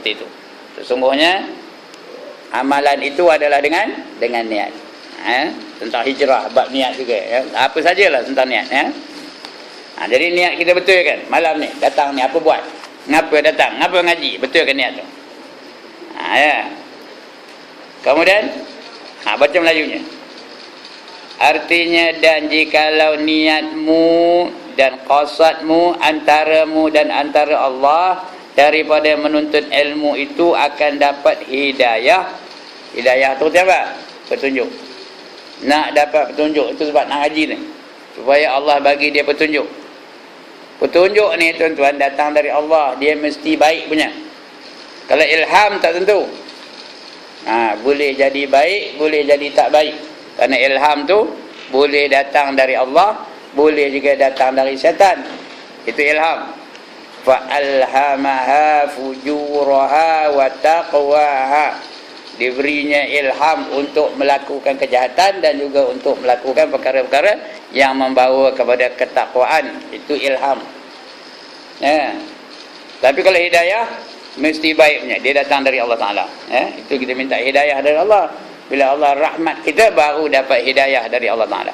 seperti itu. Sesungguhnya amalan itu adalah dengan niat. Tentang hijrah, bab niat juga. Apa sajalah tentang niat. Jadi niat kita betul kan? Malam ni datang ni apa buat? Ngapa datang? Ngapa ngaji? Betul kan niat tu? Kemudian baca Melayunya. Artinya, dan jikalau niatmu dan qasadmu antaramu dan antara Allah daripada menuntut ilmu itu akan dapat hidayah. Hidayah tu apa? Petunjuk. Nak dapat petunjuk itu sebab nak haji ni, supaya Allah bagi dia petunjuk. Petunjuk ni tuan-tuan datang dari Allah, dia mesti baik punya. Kalau ilham tak tentu. Boleh jadi baik, boleh jadi tak baik. Kerana ilham tu boleh datang dari Allah, boleh juga datang dari syaitan. Itu ilham. Fa'alhamaha fujuraha wa taqwaha. Diberinya ilham untuk melakukan kejahatan dan juga untuk melakukan perkara-perkara yang membawa kepada ketakwaan. Itu ilham. Tapi kalau hidayah mesti baiknya, dia datang dari Allah Ta'ala. Itu kita minta hidayah dari Allah. Bila Allah rahmat kita, baru dapat hidayah dari Allah Ta'ala.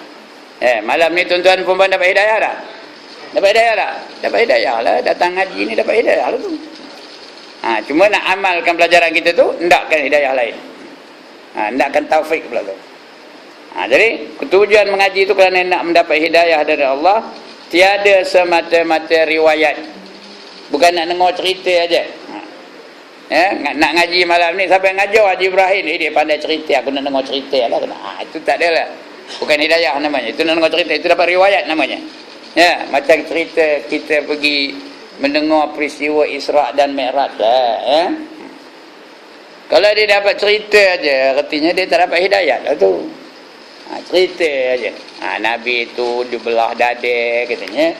Malam ni tuan-tuan perempuan dapat hidayah tak? Dapat hidayah tak? Dapat hidayah lah. Datang ngaji ni dapat hidayah lah tu. Cuma nak amalkan pelajaran kita tu, hendakkan hidayah lain. Hendakkan taufik pula tu. Jadi tujuan mengaji tu kerana nak mendapat hidayah dari Allah. Tiada semata-mata riwayat. Bukan nak dengar cerita aja. Nak ngaji malam ni, siapa yang ngajar Haji Ibrahim, dia pandai cerita, aku nak dengar cerita lah. Itu tak ada lah. Bukan hidayah namanya. Itu nak dengar cerita, itu dapat riwayat namanya. Macam cerita kita pergi mendengar peristiwa Isra' dan Mi'raj lah. Kalau dia dapat cerita aja, artinya dia tak dapat hidayat lah tu. Cerita aja. Nabi tu dibelah dada katanya.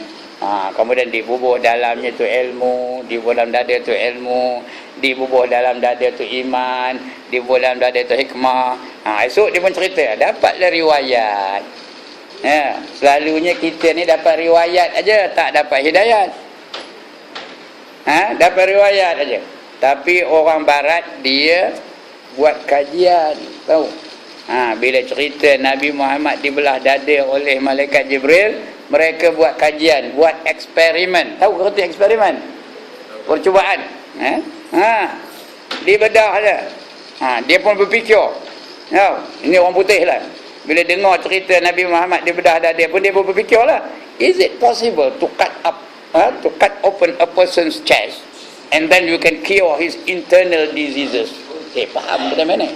Kemudian dibubuh dalamnya tu ilmu, dibubuh dalam dada tu ilmu, dibubuh dalam dada tu iman, dibubuh dalam dada tu hikmah. Esok dia pun cerita, dapatlah riwayat. Selalunya kita ni dapat riwayat aja, tak dapat hidayat. Dapat riwayat aja. Tapi orang barat dia buat kajian, tahu? Bila cerita Nabi Muhammad dibelah dada oleh malaikat Jibril, mereka buat kajian, buat eksperimen. Tahu kerti eksperimen? Percubaan. Dia bedah aja. Dia pun berfikir. Ini orang putih lah. Bila dengar cerita Nabi Muhammad dibedah dada pun, dia pun berfikir lah. Is it possible to cut open a person's chest and then you can cure his internal diseases? Faham benda mana?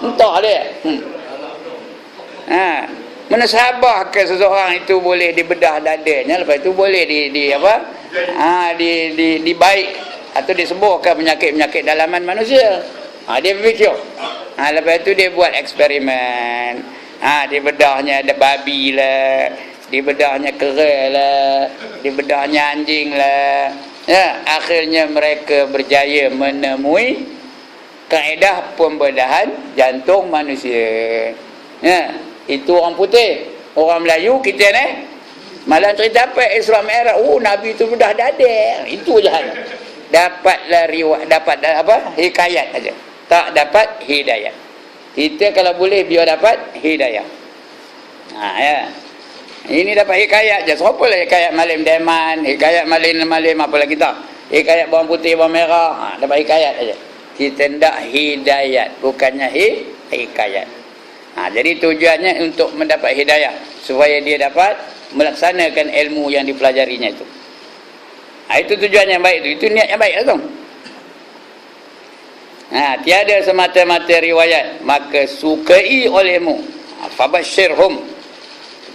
Entah dia. Mana sabar ke seseorang itu boleh dibedah dadanya, lepas itu boleh dibaik atau disembuhkan penyakit-penyakit dalaman manusia. Dia berfikir. Lepas itu dia buat eksperimen. Dibedahnya ada babi lah, dibedahnya kera lah, dibedahnya anjing lah. Akhirnya mereka berjaya menemui kaedah pembedahan jantung manusia. Itu orang putih. Orang Melayu kita ni malah cerita apa? Isra' Mi'raj. Nabi tu bedah dada. Itu je hal. Dapatlah riwayat, dapat apa? Hikayat aja. Tak dapat hidayah. Kita kalau boleh biar dapat hidayah. Ini dapat hikayat je. Siapalah hikayat malim deman, hikayat malim apa lagi tak? Hikayat bawang putih, bawang merah. Dapat hikayat aja. Kita hendak hidayat, bukannya hikayat. Jadi tujuannya untuk mendapat hidayah, supaya dia dapat melaksanakan ilmu yang dipelajarinya itu. Itu tujuan yang baik itu. Itu niat yang baik lah tu. Tiada semata-mata riwayat, maka sukai olehmu. Fabashirhum.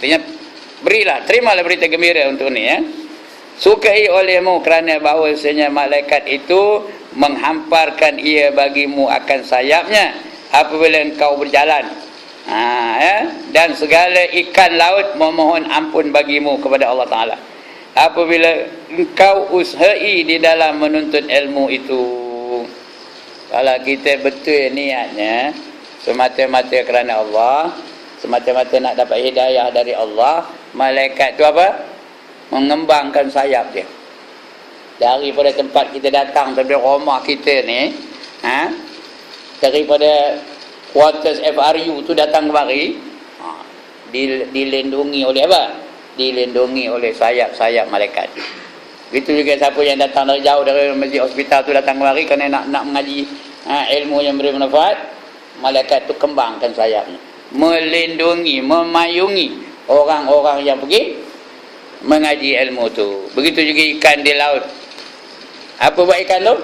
Artinya berilah, terimalah berita gembira untuk ni. Sukai olehmu kerana bahawasanya malaikat itu menghamparkan ia bagimu akan sayapnya apabila engkau berjalan. Dan segala ikan laut memohon ampun bagimu kepada Allah Ta'ala apabila engkau usahai di dalam menuntut ilmu itu. Kalau kita betul niatnya semata-mata kerana Allah, semata-mata nak dapat hidayah dari Allah, malaikat tu apa? Mengembangkan sayap dia. daripada tempat kita datang, daripada rumah kita ni, daripada quarters FRU tu datang kemari, dilindungi oleh apa? Dilindungi oleh sayap-sayap malaikat. Begitu juga siapa yang datang dari jauh dari masjid hospital tu datang kemari kerana nak mengaji ilmu yang beri manfaat, malaikat tu kembangkan sayapnya, melindungi, memayungi orang-orang yang pergi mengaji ilmu tu. Begitu juga ikan di laut. Apa buat ikan tu?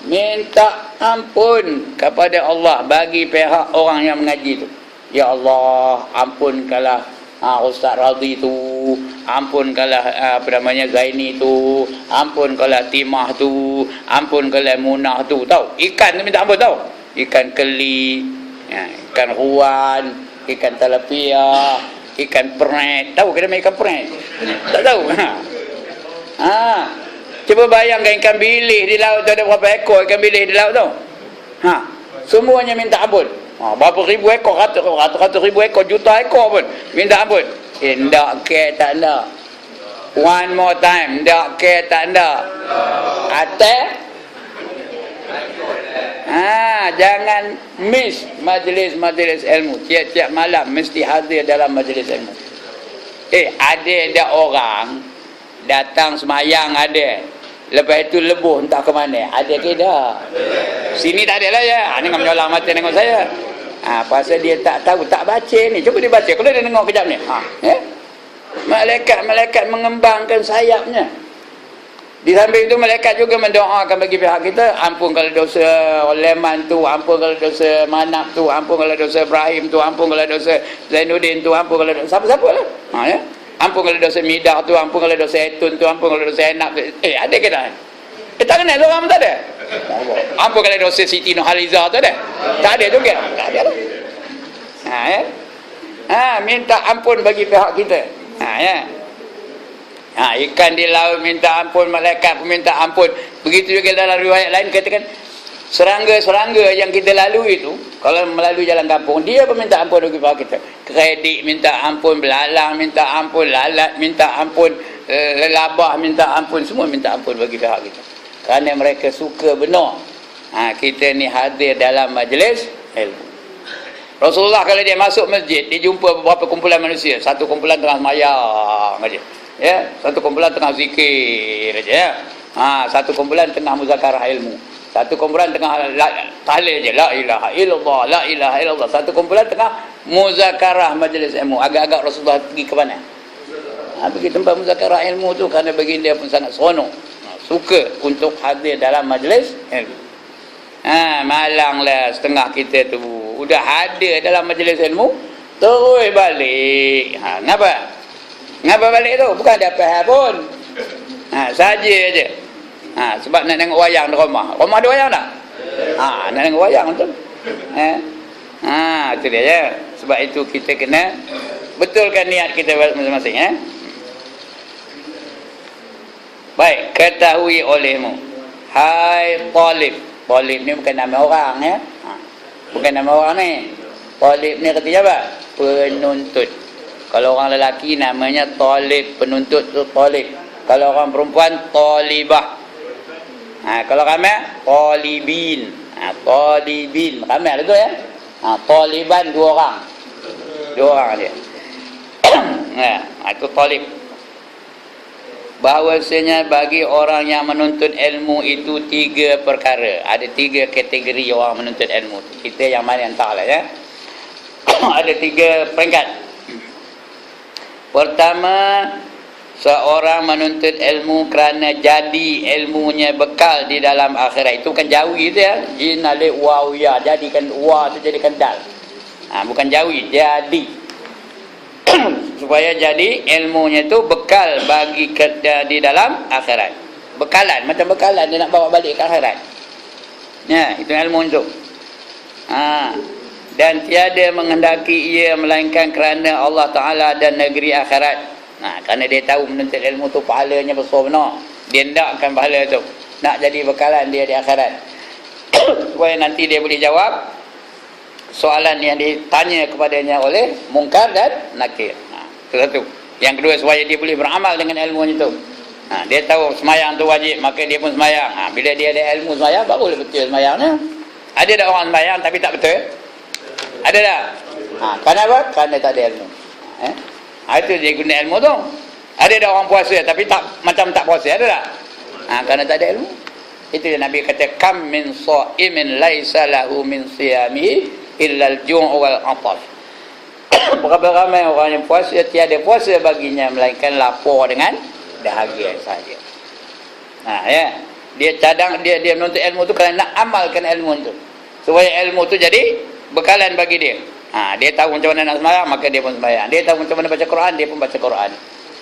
Minta ampun kepada Allah bagi pihak orang yang mengaji tu. Ya Allah, ampunkanlah Ustaz Radhi tu, ampunkanlah Zaini tu, ampunkanlah Timah tu, ampunkanlah Munah tu. Tahu? Ikan tu minta ampun, tahu? Ikan keli, ikan ruan, ikan talapia, ikan peret. Tahu kena main ikan peret? Tak tahu. Cuba bayangkan ikan bilih di laut tu, ada berapa ekor ikan bilih di laut tu? Semuanya minta ampun. Berapa ribu ekor, ratus ribu ekor, juta ekor pun minta ampun. Tak care, tak nak. One more time, tak care, tak nak. Jangan miss majlis ilmu. Tiap-tiap malam mesti hadir dalam majlis ilmu. Ada orang datang semayang ada. Lepas itu lebuh entah ke mana. Ada ke dah? Sini tak ada lah ya. Ni nak menyolang mata tengok saya. Pasal dia tak tahu, tak baca ni. Cuba dia baca. Kalau dia tengok kejap ni. Malaikat mengembangkan sayapnya. Di samping itu malaikat juga mendoakan bagi pihak kita, ampun kalau dosa Leman tu, ampun kalau dosa Manap tu, ampun kalau dosa Ibrahim tu, ampun kalau dosa Zainuddin tu, ampun kalau dosa siapa-siapa lah. Ampun kalau dosa Midah tu, ampun kalau dosa Etun tu, ampun kalau dosa Enap tu. Ada ke tak? Tak kenal seorang pun tak ada. Ampun kalau dosa Siti Nurhaliza tu ada? Tak ada juga. Tak ada lah. Minta ampun bagi pihak kita. Ikan di laut minta ampun, malaikat pun minta ampun. Begitu juga dalam riwayat lain katakan serangga-serangga yang kita lalui itu, kalau melalui jalan kampung, dia pun minta ampun bagi pihak kita. Kredik minta ampun, belalang minta ampun, lalat minta ampun, lelabah minta ampun, semua minta ampun bagi pihak kita. Kerana mereka suka benar kita ni hadir dalam majlis ilmu. Rasulullah kalau dia masuk masjid, dia jumpa beberapa kumpulan manusia. Satu kumpulan tengah semayang aja. Satu kumpulan tengah zikir aja ya. Satu kumpulan tengah muzakarah ilmu. Satu kumpulan tengah tahlil je, la ilaha illallah, la ilaha illallah. Satu kumpulan tengah muzakarah majlis ilmu. Agak-agak Rasulullah pergi ke mana? Pergi tempat muzakarah ilmu tu kerana bagi dia pun sangat seronok. Suka untuk hadir dalam majlis ilmu. Malanglah setengah kita tu udah hadir dalam majlis ilmu, terus balik. Ngapa balik tu? Bukan ada apa pun. Saja je. Sebab nak tengok wayang di rumah. Rumah ada wayang tak? Nak tengok wayang tu. Itu dia ya. Sebab itu kita kena betulkan niat kita masing-masing. Baik, ketahui olehmu, hai talib. Talib ni bukan nama orang ya. Bukan nama orang ni. Talib ni artinya apa? Penuntut. Kalau orang lelaki namanya talib, penuntut tu talib. Kalau orang perempuan talibah. Kalau ramai talibin. Talibin. Ramai lah tu ya. Taliban dua orang. Dua orang dia. Itu talib. Bahawasanya bagi orang yang menuntut ilmu itu tiga perkara. Ada tiga kategori orang menuntut ilmu. Kita yang mana yang tak lah ya. Ada tiga peringkat. Pertama, seorang menuntut ilmu kerana jadi ilmunya bekal di dalam akhirat. Itu bukan jawi tu ya. Jin alif waw ya. Jadikan wa tu jadikan dal. Bukan jawi, jadi. Supaya jadi ilmunya tu bekal bagi kita di dalam akhirat. Bekalan, macam bekalan dia nak bawa balik ke akhirat. Itu ilmu itu. Dan tiada menghendaki ia melainkan kerana Allah Ta'ala dan negeri akhirat. Kerana dia tahu menuntut ilmu tu pahalanya besar benar. Dia hendakkan pahala tu nak jadi bekalan dia di akhirat. Supaya nanti dia boleh jawab soalan yang ditanya kepadanya oleh mungkar dan nakir. Itu satu. Yang kedua, supaya dia boleh beramal dengan ilmu itu. Dia tahu semayang tu wajib, maka dia pun semayang. Bila dia ada ilmu semayang, barulah betul semayangnya. Ada tak orang semayang tapi tak betul? Ada tak? Kenapa? Kerana tak ada ilmu. Itu dia guna ilmu tu. Ada tak orang puasa tapi tak macam tak puasa? Ada tak? Kerana tak ada ilmu. Itu yang Nabi kata, kam min sha'imin laisa lahu min siyamihi illa al-ju' wal 'atash. Berapa ramai orang yang puasa, tiada puasa baginya melainkan lapar dengan dahaga saja. Ya. Dia cadang, dia menuntut ilmu tu kerana nak amalkan ilmu tu. Supaya ilmu tu jadi bekalan bagi dia. Dia tahu macam mana nak sembahyang, maka dia pun sembahyang. Dia tahu macam mana baca Quran, dia pun baca Quran.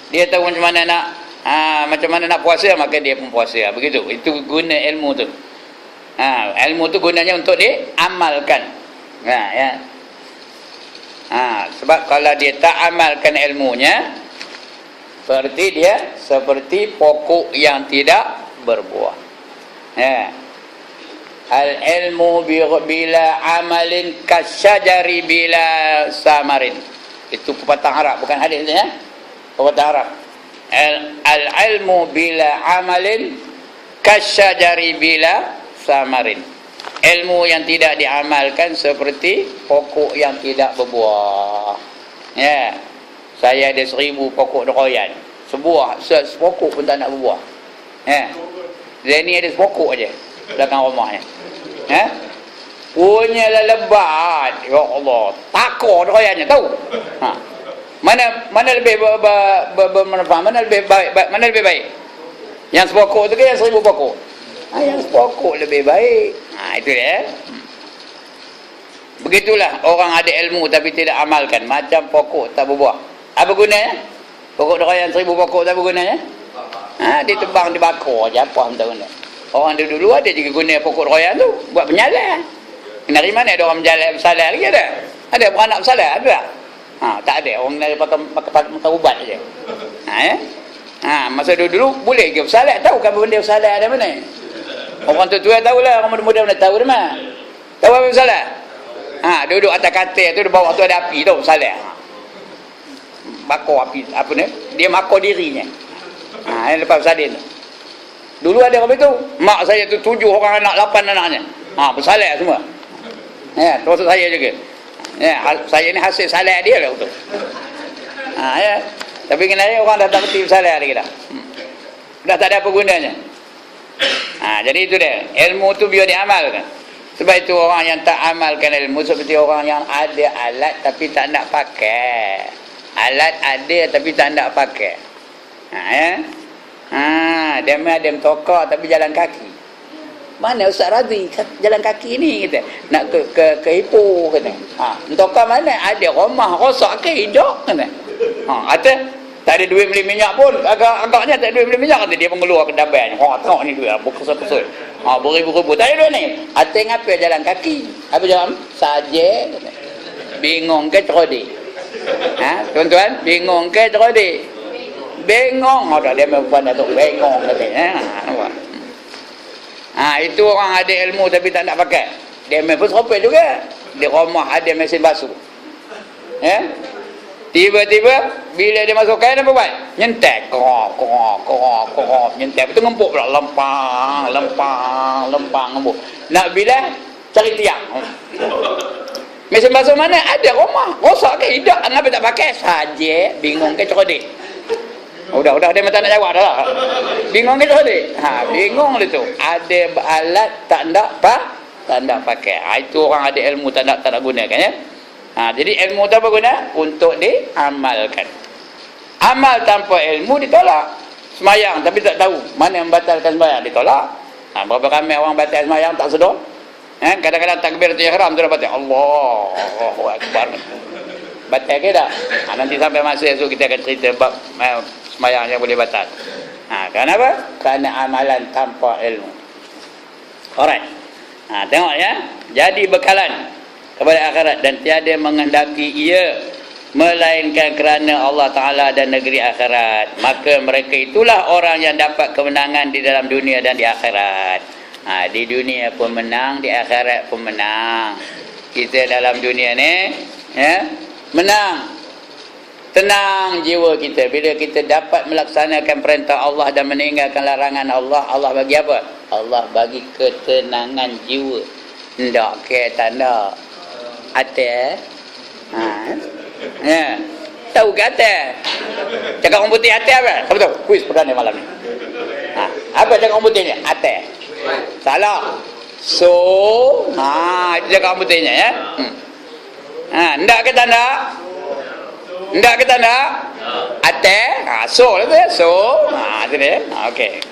Dia tahu macam mana nak puasa, maka dia pun puasa. Begitu. Itu guna ilmu tu. Ilmu tu gunanya untuk diamalkan. Ya. Sebab kalau dia tak amalkan ilmunya, berarti dia seperti pokok yang tidak berbuah. Al-ilmu bila amalin kasyajari bila samarin. Itu pepatah Arab, bukan hadis ni, pepatah Arab. Al-ilmu bila amalin kasyajari bila samarin. Ilmu yang tidak diamalkan seperti pokok yang tidak berbuah. Saya ada 1000 pokok durian. Sebuah, sepokok pun tak nak berbuah. Zaini ada sepokok aje belakang rumahnya. Punyalah lebat. Ya Allah, takor duriannya tahu. Mana lebih bermanfaat, mana lebih baik, mana lebih baik? Yang sepokok tu ke yang 1000 pokok? Yang sepokok lebih baik. Itu dia. Begitulah orang ada ilmu tapi tidak amalkan, macam pokok tak berbuah. Apa gunanya? Pokok durian 1000 pokok tak bergunanya? Dia tebang, dibakar je, apa entah guna. Orang dulu ada juga guna pokok durian tu buat penyalaan. Dari mana ada orang bersalah lagi ada? Ada beranak bersalah? Ada tak? Tak ada. Orang dari pakai ubat je. Masa dulu boleh ke bersalah, tahu kan benda bersalah ada mana? Orang tua tahulah, orang muda-muda mana tahu dah mah. Tahu apa bersalah? Duduk atas katil tu, di bawah tu ada api tu bersalah. Bakar api, apa ni? Dia makar dirinya. Yang lepas bersalin tu. Dulu ada apa itu? Mak saya tu 7 orang anak, 8 anaknya. Bersalah semua. Termasuk saya juga. Saya ni hasil salah dia lah tu. Tapi kenapa orang dah tak berhenti bersalah lagi dah. Dah tak ada apa gunanya. Jadi itu dia. Ilmu tu biar diamalkan. Sebab itu orang yang tak amalkan ilmu seperti orang yang ada alat tapi tak nak pakai. Alat ada tapi tak nak pakai. Dia ada tokak tapi jalan kaki. Mana Ustaz Radhi jalan kaki ni kita nak ke Ipoh kata. Tokak mana ada rumah rosak ke hidup kata. Kata tak ada duit beli minyak pun, agaknya tak ada duit beli minyak, kata dia mengeluar ke dabainya. Tengok ni duit berkesal-kesal. Beribu-ribu. Tak ada duit ni. Atai ngapa jalan kaki? Apa jawab? Saja kata. Bingung ke cerdik? Tuan-tuan, bingung ke cerdik? Bingung. Dia memang tu bingung kata. Itu orang ada ilmu tapi tak nak pakai. Dia memang serupa juga. Di rumah ada mesin basuh. Tiba-tiba bila dia masuk kain apa buat? Nyentek. Korok. Nyentek. Itu ngempuk pula. Lempang ngempuk. Nak bila cari tiang. Mesin basuh mana? Ada rumah. Rosak ke? Tidak. Kenapa tak pakai? Saja. Bingung ke cerdik? Udah dia tak nak jawab dah lah. Bingung ke cerdik? Bingung dia tu. Ada alat tak nak pakai. Itu orang ada ilmu tak nak gunakan ya. Jadi ilmu tu apa guna? Untuk diamalkan. Amal tanpa ilmu ditolak. Semayang tapi tak tahu mana yang membatalkan semayang, ditolak. Berapa ramai orang batal semayang tak sedar. Kadang-kadang takbiratul ihram tu dah batal. Allahu Akbar. Batal ke tak? Nanti sampai masa esok kita akan cerita bab semayang yang boleh batal. Kenapa? Kerana amalan tanpa ilmu. Alright. Tengok ya. Jadi bekalan kepada akhirat dan tiada menghendaki ia melainkan kerana Allah Ta'ala dan negeri akhirat. Maka mereka itulah orang yang dapat kemenangan di dalam dunia dan di akhirat. Di dunia pun menang, di akhirat pun menang. Kita dalam dunia ni menang. Tenang jiwa kita bila kita dapat melaksanakan perintah Allah dan meninggalkan larangan Allah. Allah bagi apa? Allah bagi ketenangan jiwa. Ndak ke tanda atas. Ya. Tahu ke atas? Cakap orang putih atas apa? Apa tahu? Kuis perdana malam ni. Apa cakap orang putihnya? Atas. Salah. So, itu cakap orang putihnya ya. Ndak ke tanda? Ndak ke tanda? Atas. So lah tu ya. So. Itu dia. Okey.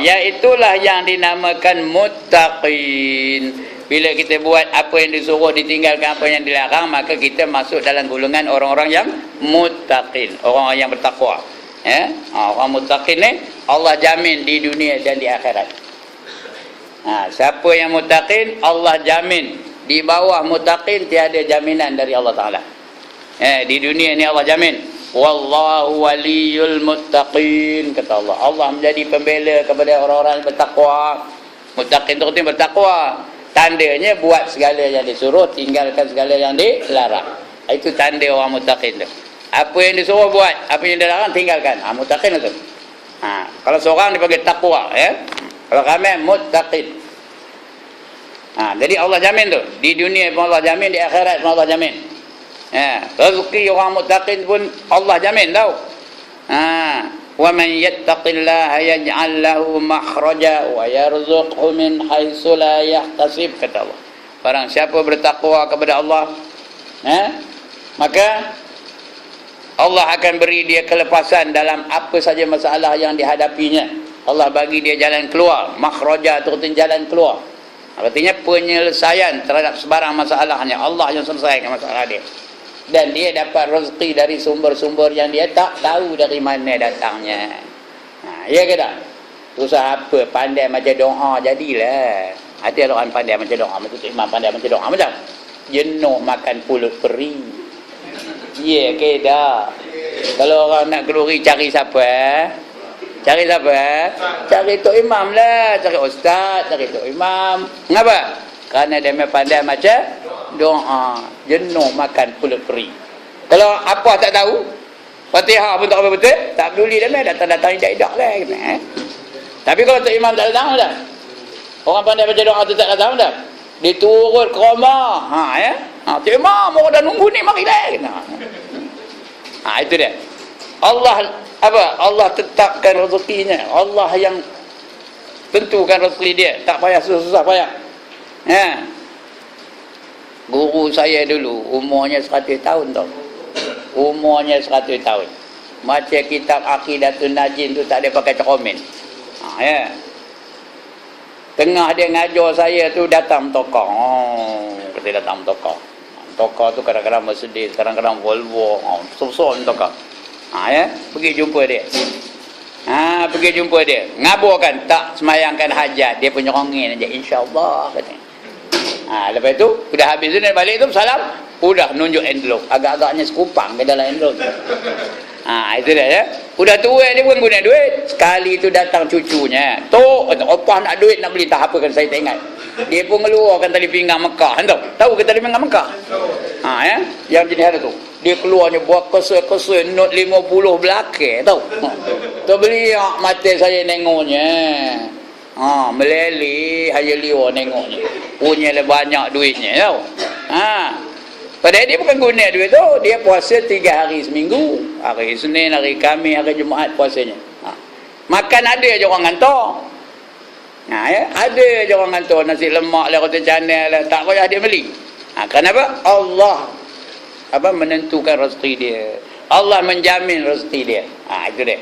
Iaitulah yang dinamakan muttaqin. Bila kita buat apa yang disuruh, ditinggalkan apa yang dilarang, maka kita masuk dalam golongan orang-orang yang muttaqin, orang-orang yang bertakwa. Orang muttaqin ni Allah jamin di dunia dan di akhirat. Siapa yang muttaqin, Allah jamin. Di bawah muttaqin tiada jaminan dari Allah Taala. Di dunia ni Allah jamin. Wallahu waliyul muttaqin, kata Allah. Allah menjadi pembela kepada orang-orang yang bertakwa. Muttaqin tu artinya bertakwa. Tandanya buat segala yang disuruh, tinggalkan segala yang dilarang. Itu tanda orang muttaqin tu. Apa yang disuruh buat, apa yang dilarang tinggalkan. Muttaqin tu. Kalau seorang dipanggil takwa, ya. Kalau ramai muttaqin. Jadi Allah jamin tu. Di dunia pun Allah jamin, di akhirat pun Allah jamin. Rezeki orang muttaqin pun Allah jamin tau. Wa man yattaqillaha yaj'al lahu makhraja wa yarzuqhu min haitsu la yahtasib, kata Allah. Barang siapa bertakwa kepada Allah, maka Allah akan beri dia kelepasan dalam apa saja masalah yang dihadapinya. Allah bagi dia jalan keluar. Makhraja itu artinya jalan keluar. Artinya penyelesaian terhadap sebarang masalahnya. Allah yang selesaikan masalah dia. Dan dia dapat rezeki dari sumber-sumber yang dia tak tahu dari mana datangnya. Ya ke tak? Susah apa? Pandai macam doa jadilah. Ada orang pandai macam doa, macam tu imam pandai macam doa macam jenuh makan pulut peri. Ya ke tak? Kalau orang nak keluri cari siapa? Cari siapa? Cari tok imam lah, cari ustaz, cari tok imam. Mengapa? Kerana dia pandai macam doa, jenuh makan pulut peri. Kalau apa tak tahu, Fatihah pun tak apa betul, tak peduli dia mai datang-datang idak-idak lah. Tapi kalau tok imam tak datang dah. Orang pandai baca doa tu tak datang dah. Dia turun ke rumah. Tok imam orang dah nunggu ni, marilah. Itu dia. Allah apa? Allah tetapkan rezekinya. Allah yang tentukan rezeki dia, tak payah susah-susah payah. Guru saya dulu umurnya 100 tahun tau. Umurnya 100 tahun. Baca kitab Aqidatun Najin tu tak ada pakai ceromen. Tengah dia ngajar saya tu datang tokong. Kita datang tokong. Tokong tu kadang-kadang Mercedes, kadang-kadang Volvo. Susah tokong. Pergi jumpa dia. Pergi jumpa dia. Ngaburkan tak semayangkan hajat. Dia punya rongin aja, insya-Allah katanya. Lepas tu sudah habis tu dia balik tu salam, sudah nunjuk envelope. Agak-agaknya sekupang ke dalam envelope. Itu dia ya. Sudah tua dia pun guna duit. Sekali tu datang cucunya. Tok, opah nak duit nak beli tak apa kan saya tak ingat. Dia pun ngeluarkan tali pinggang Mekah. Tahu ke tali pinggang Mekah? Yang jenis ada tu. Dia keluarnya buat kesel-kesel not 50 belakang tahu. Tu beli mata saya nengoknya. Meleli hanya liwa nengoknya. Punya lah banyak duitnya tahu. Padahal dia bukan guna duit tu. Dia puasa 3 hari seminggu. Hari Isnin, hari Khamis, hari Jumaat puasanya. Makan ada je orang hantar. Ada je orang hantar nasi lemak lah, roti canai lah. Tak payah dia beli. Kenapa? Allah menentukan rezeki dia. Allah menjamin rezeki dia. Itu dia.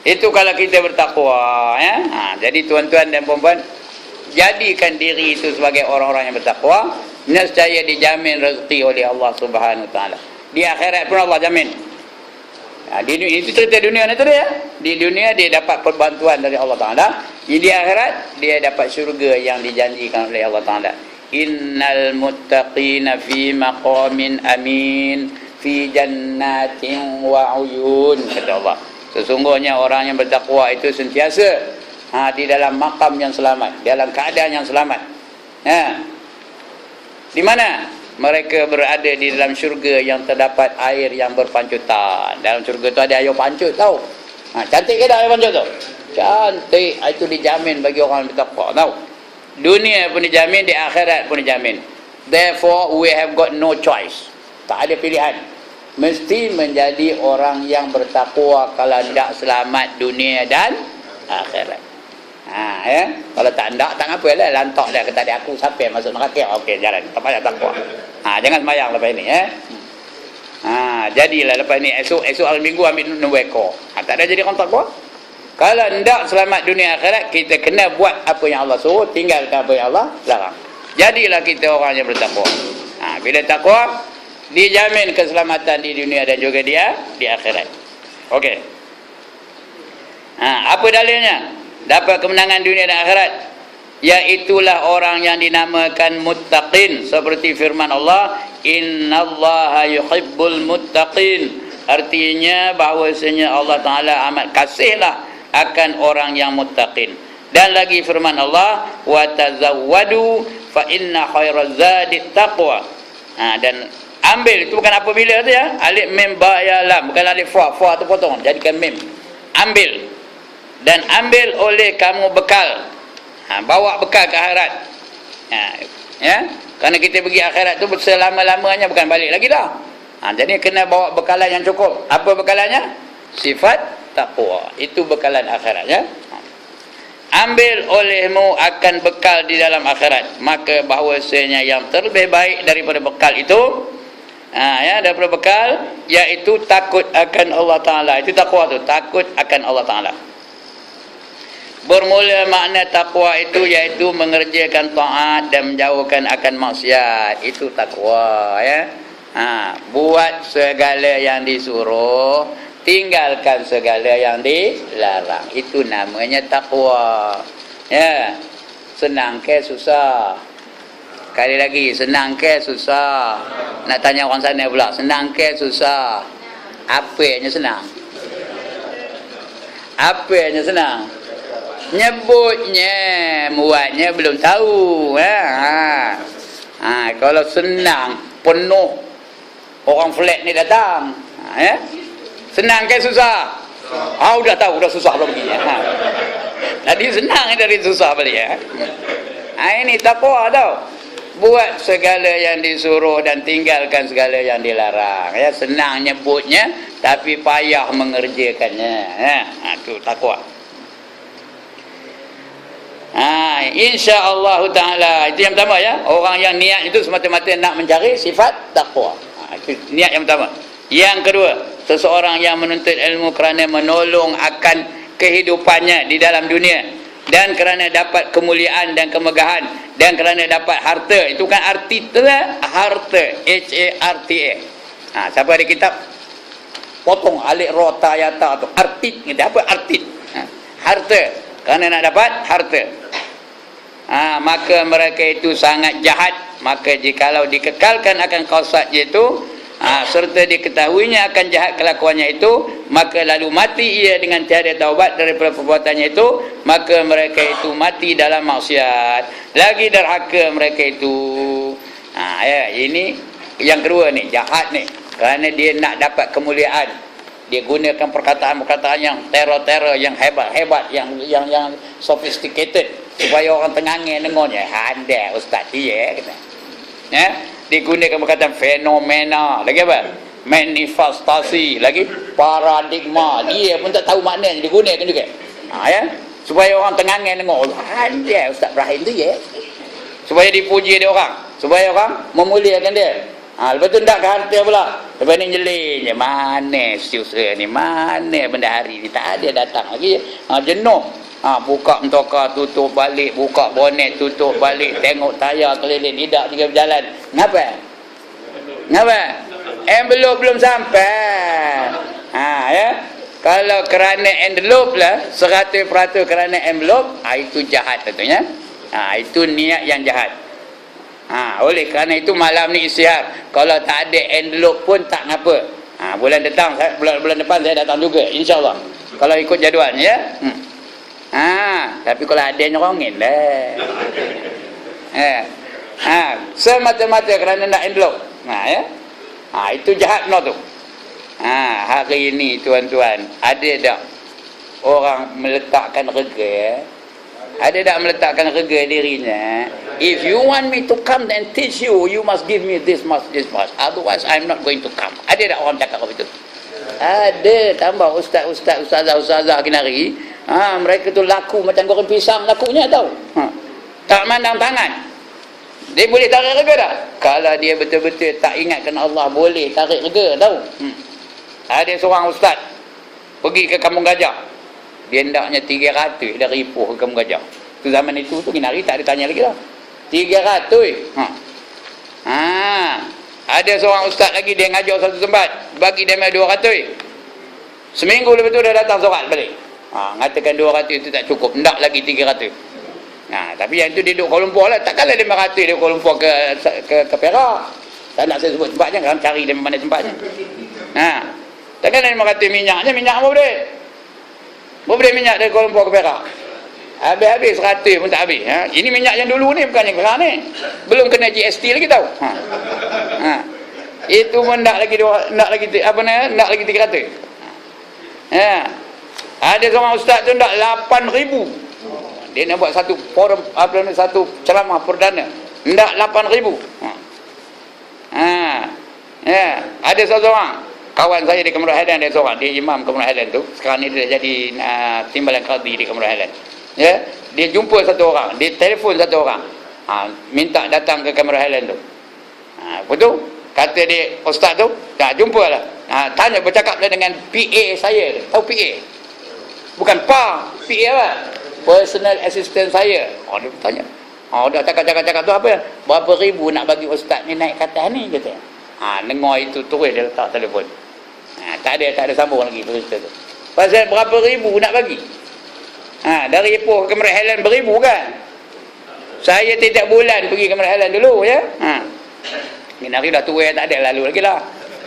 Itu kalau kita bertakwa. Jadi tuan-tuan dan puan-puan, jadikan diri itu sebagai orang-orang yang bertakwa, nescaya dijamin rezeki oleh Allah Subhanahu Wa Taala. Di akhirat pun Allah jamin. Itu cerita dunia itu dia. Di dunia dia dapat perbantuan dari Allah Taala. Di akhirat dia dapat syurga yang dijanjikan oleh Allah Taala. Innal muttaqina fi maqamin amin fi jannatin wa uyun, kata Allah. Sesungguhnya orang yang bertakwa itu sentiasa di dalam makam yang selamat, dalam keadaan yang selamat. Di mana? mereka berada di dalam syurga yang terdapat air yang berpancutan. Dalam syurga tu ada air pancut tau. Cantik ke tak air pancut tu? Cantik. Itu dijamin bagi orang yang bertakwa tau. Dunia pun dijamin, di akhirat pun dijamin. Therefore we have got no choice. Tak ada pilihan. Mesti menjadi orang yang bertakwa kalau tidak selamat dunia dan akhirat. Ya. Kalau tak nak, tak apa lah. Lantak dia kata dia aku sampai masuk neraka. Okey, jalan. Tak payah takwa. Jangan sembahyang lepas ni. Jadilah lepas ni esok hari minggu ambil nombor ekor. Tak ada jadi orang takwa. Kalau tidak selamat dunia akhirat, kita kena buat apa yang Allah suruh, tinggalkan apa yang Allah larang. Jadilah kita orang yang bertakwa. Bila takwa, dijamin keselamatan di dunia dan juga dia di akhirat. Okey. Apa dalilnya? Dapat kemenangan dunia dan akhirat. Iaitulah orang yang dinamakan muttaqin, seperti firman Allah, innallaha yuhibbul muttaqin. Artinya bahawasanya Allah Taala amat kasihlah akan orang yang muttaqin. Dan lagi firman Allah, wa tazawwadu fa inna khairaz zadi taqwa. Dan ambil, itu bukan apabila tu ya, alif mim ba ya lam, bukan alif fa tu potong, jadikan mim. Ambil, dan ambil oleh kamu bekal. Bawa bekal ke akhirat. Ya, kerana kita pergi akhirat tu selama-lamanya, bukan balik lagi dah. Jadi kena bawa bekalan yang cukup. Apa bekalannya? Sifat taqwa. Itu bekalan akhirat ya. Ambil olehmu akan bekal di dalam akhirat, maka bahawasanya yang terlebih baik daripada bekal itu, daripada bekal, iaitu takut akan Allah Ta'ala. Itu takwa tu, takut akan Allah Ta'ala. Bermula makna takwa itu iaitu mengerjakan taat dan menjauhkan akan maksiat. Itu takwa ya. Buat segala yang disuruh, tinggalkan segala yang dilarang. Itu namanya takwa. Ya. Senang ke susah? Kali lagi, senang ke susah? Nak tanya orang sana pula, senang ke susah? Apanya senang? Apanya senang? Nyebutnya, buatnya belum tahu. Kalau senang, penuh, orang flat ni datang. Senang ke susah? Dah tahu, dah susah belum begini. Tadi senang dari susah balik ya. Ini takwa tau. Buat segala yang disuruh dan tinggalkan segala yang dilarang. Ya, senang nyebutnya tapi payah mengerjakannya. Itu takwa. InsyaAllah ta'ala. Itu yang pertama ya. Orang yang niat itu semata-mata nak mencari sifat takwa. Itu niat yang pertama. Yang kedua, seseorang yang menuntut ilmu kerana menolong akan kehidupannya di dalam dunia, dan kerana dapat kemuliaan dan kemegahan, dan kerana dapat harta. Itu kan arti harta, H-A-R-T-A. Siapa ada kitab, potong alik rota yata tu, artit. Apa artit? Harta. Kerana nak dapat harta. Maka mereka itu sangat jahat. Maka jikalau dikekalkan akan kausatnya itu, serta diketahuinya akan jahat kelakuannya itu, maka lalu mati ia dengan tiada taubat daripada perbuatannya itu, maka mereka itu mati dalam maksiat. Lagi derhaka mereka itu. Ini yang kedua ni, jahat ni. Kerana dia nak dapat kemuliaan, dia gunakan perkataan-perkataan yang teror-teror, yang hebat-hebat, yang sophisticated, supaya orang tengangin dengarnya. Handai ustaz dia kata. Digunakan perkataan fenomena, lagi apa? Manifestasi, lagi paradigma. Dia pun tak tahu maknanya, digunakan juga. Supaya orang tengangin dengar. Handai Ustaz Ibrahim tu ya. Supaya dipuji dia orang, supaya orang memuliakan dia. Lepas tu tak ke harta pula. Lepas ni jeling je, mana setiausaha ni, mana bendahari ni, tak ada datang lagi. Jenuh. Buka mentoka, tutup balik, buka bonet, tutup balik, tengok tayar keliling, tidak juga berjalan. Kenapa? Envelope belum sampai. Ya. Kalau kerana envelope lah, 100% kerana envelope, itu jahat tentunya. Itu niat yang jahat. Oleh kerana itu malam ni isytihar. Kalau tak ada envelope pun tak ngapa. Bulan depan saya datang juga, insya-Allah. Kalau ikut jadualnya ya. Tapi kalau ada nyerongin lah. Semata-mata kerana nak envelope. Ya. Itu jahat no tu. Hari ini tuan-tuan, ada tak orang meletakkan rega? Ada tak meletakkan rega dirinya? If you want me to come and teach you, you must give me this much. Otherwise, I'm not going to come. Ada tak orang cakap begitu? Ada. Tambah ustazah kinari. Mereka tu laku macam goreng pisang lakunya tau. Tak mandang tangan. Dia boleh tarik rega tak? Kalau dia betul-betul tak ingatkan Allah, boleh tarik rega tau. Ada seorang ustaz pergi ke Kampung Gajah. Dia hendaknya 300 dah ripuh ke Kampung Gajah. Tu zaman itu tu kinari tak ada tanya lagi dah. 300. Ada seorang ustaz lagi, dia ngajar satu tempat, bagi dia 200. Seminggu lepas tu dah datang sorat balik. Ngatakan 200 itu tak cukup, hendak lagi 300. Tapi yang itu dia duduk Kuala Lumpur lah. Takkanlah 500 dia Kuala Lumpur ke Perak. Tak nak saya sebut tempatnya, kan cari dia mana tempatnya. Takkanlah 500 minyaknya, minyak apa boleh? Boleh minyak dari Kuala Lumpur ke Perak. Habis 100 pun tak habis. Ini minyak yang dulu ni, bukannya sekarang ni. Belum kena GST lagi tau. Itu pun nak lagi 300. Ada seorang ustaz tu nak 8,000. Dia nak buat satu forum, satu ceramah perdana. Hendak 8,000. Ada seorang kawan saya di Kemuran Highland, ada seorang, dia imam Kemuran Highland tu. Sekarang ni dia jadi timbalan qadi di Kemuran Highland. Dia jumpa satu orang, dia telefon satu orang. Minta datang ke Kemuran Highland tu. Betul? Kata dia, ustaz tu, jumpalah. Tanya, bercakap dengan PA saya. Tahu PA? Bukan PA apa? Personal assistant saya. Dia bertanya. Dah cakap-cakap tu apa? Berapa ribu nak bagi ustaz ni naik ke atas ni, kata. Dengar itu terus dia letak telefon. Tak ada sambung lagi berita tu. Pasal berapa ribu nak bagi? Dari Ipoh ke Kemuran Highland beribu kan? Saya tiap bulan pergi ke Kemuran Highland dulu ya. Ni hari dah tua, tak ada lalu lagi lah.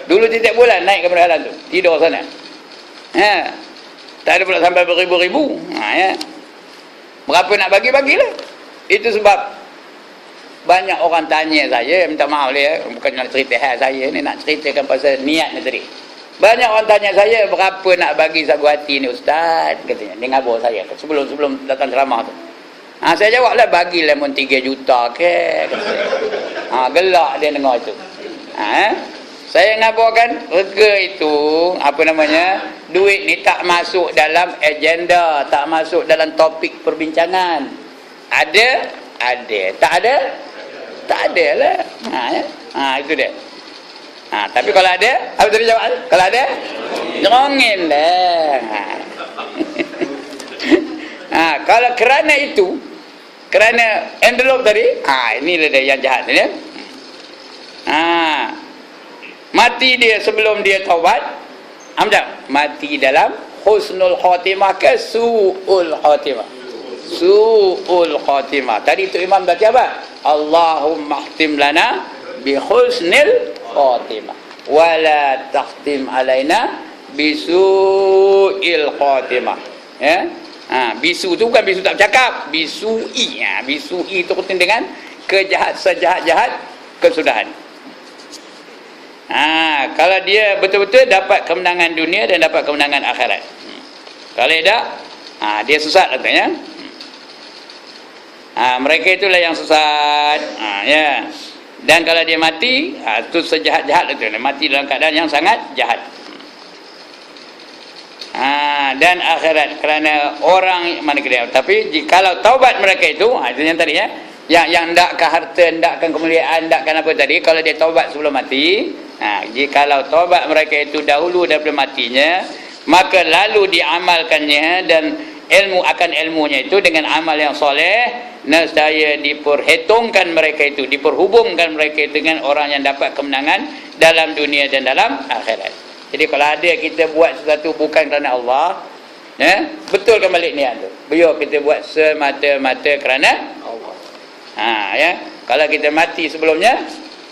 Dulu tiap bulan naik ke Kemuran Highland tu, tidur sana. Tak ada pula sampai beribu-ribu. Ya. Berapa nak bagi, bagilah. Itu sebab banyak orang tanya saya, minta maaf dia, bukan nak cerita hal saya ni, nak ceritakan pasal niat ni tadi. Banyak orang tanya saya, berapa nak bagi sagu hati ni ustaz, katanya. Dia ngabur saya sebelum datang ceramah tu. Saya jawablah, bagilah mun 3 juta ke. Gelak dia dengar itu. Saya ngabarkan rega itu, duit ni tak masuk dalam agenda, tak masuk dalam topik perbincangan. Ada, tak ada, tak ada lah. Itu dia. Tapi kalau ada, apa tadi jawab? Kalau ada, nyerongin lah. Kalau kerana itu, kerana envelope tadi, inilah dia yang jahat ni. Mati dia sebelum dia taubat, mati dalam husnul khatimah ke su'ul khatimah? Su'ul khatimah. Tadi tu imam baca apa? Allahumma khtim lana bi husnil khatimah wala takhtim alaina bi su'il khatimah. Bisu tu bukan bisu tak bercakap, bisu'i. Bisu'i tu kaitan dengan sejahat-jahat kesudahan. Kalau dia betul-betul dapat kemenangan dunia dan dapat kemenangan akhirat. Kalau tidak, dia sesat katanya. Mereka itulah yang sesat. Ya. Dan kalau dia mati, itu sejahat-jahat itu. Mati dalam keadaan yang sangat jahat. Dan akhirat, kerana orang mana dia. Tapi kalau taubat mereka itu yang tadi ya, yang ndakkan harta, ndakkan kemuliaan, ndakkan apa tadi, kalau dia taubat sebelum mati, jikalau taubat mereka itu dahulu daripada matinya, maka lalu diamalkannya dan ilmunya itu dengan amal yang soleh, nescaya diperhitungkan mereka itu, diperhubungkan mereka itu dengan orang yang dapat kemenangan dalam dunia dan dalam akhirat. Jadi kalau ada kita buat sesuatu bukan kerana Allah, betulkan balik niat tu. Biar kita buat semata-mata kerana Allah. Ya. Kalau kita mati sebelumnya,